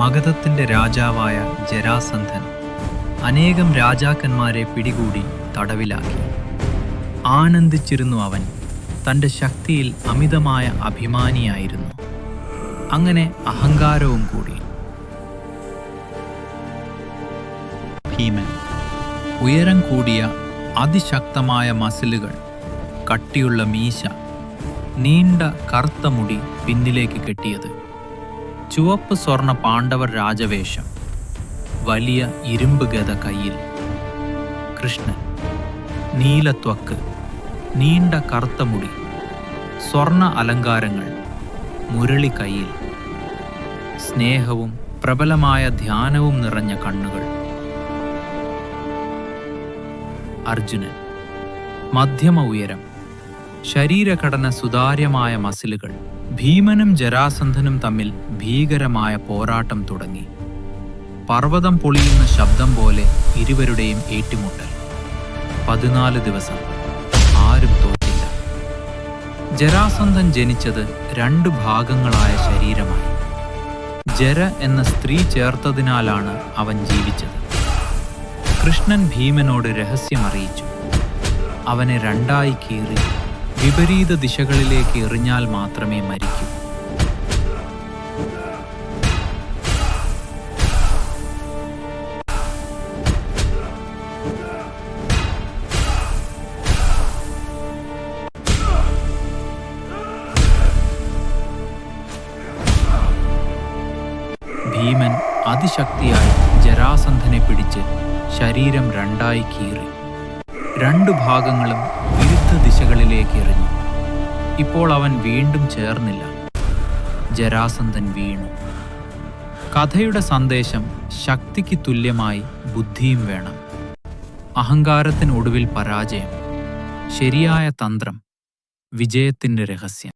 മഗധത്തിന്റെ രാജാവായ ജരാസന്ധൻ അനേകം രാജാക്കന്മാരെ പിടികൂടി തടവിലാക്കി. ആനന്ദിച്ചിരുന്നു അവൻ. തൻ്റെ ശക്തിയിൽ അമിതമായ അഭിമാനിയായിരുന്നു. അങ്ങനെ അഹങ്കാരവും കൂടി. ഭീമൻ ഉയരം കൂടിയ അതിശക്തമായ മസിലുകൾ, കട്ടിയുള്ള മീശ, നീണ്ട കറുത്ത മുടി പിന്നിലേക്ക് കെട്ടിയത്, ചുവപ്പ് സ്വർണ്ണ പാണ്ഡവർ രാജവേഷം, വലിയ ഇരുമ്പ് ഗദ കയ്യിൽ. കൃഷ്ണൻ നീലത്വക്ക്, നീണ്ട കറുത്ത മുടി, സ്വർണ്ണ അലങ്കാരങ്ങൾ, മുരളി കയ്യിൽ, സ്നേഹവും പ്രബലമായ ധ്യാനവും നിറഞ്ഞ കണ്ണുകൾ. അർജുനൻ മധ്യമ ഉയരം, ശരീരഘടന സുതാര്യമായ മസിലുകൾ. ഭീമനും ജരാസന്ധനും തമ്മിൽ ഭീകരമായ പോരാട്ടം തുടങ്ങി. പർവ്വതം പൊളിയുന്ന ശബ്ദം പോലെ ഇരുവരുടെയും ഏറ്റുമുട്ടൽ. 14 ദിവസം ആരും തോറ്റില്ല. ജരാസന്ധൻ ജനിച്ചത് 2 ഭാഗങ്ങളായ ശരീരമായി. ജര എന്ന സ്ത്രീ ചേർത്തതിനാലാണ് അവൻ ജീവിച്ചത്. കൃഷ്ണൻ ഭീമനോട് രഹസ്യം അറിയിച്ചു. അവനെ 2ആയി കീറി വിപരീത ദിശകളിലേക്ക് എറിഞ്ഞാൽ മാത്രമേ മരിക്കൂ. ഭീമൻ അതിശക്തിയായി ജരാസന്ധനെ പിടിച്ച് ശരീരം 2ആയി കീറി. 2 ഭാഗങ്ങളും വിരുദ്ധ ദിശകളിലേക്ക് എറിഞ്ഞു. ഇപ്പോൾ അവൻ വീണ്ടും ചേർന്നില്ല. ജരാസന്ധൻ വീണു. കഥയുടെ സന്ദേശം ശക്തിക്ക് തുല്യമായി ബുദ്ധിയും വേണം. അഹങ്കാരത്തിനൊടുവിൽ പരാജയം. ശരിയായ തന്ത്രം വിജയത്തിൻ്റെ രഹസ്യം.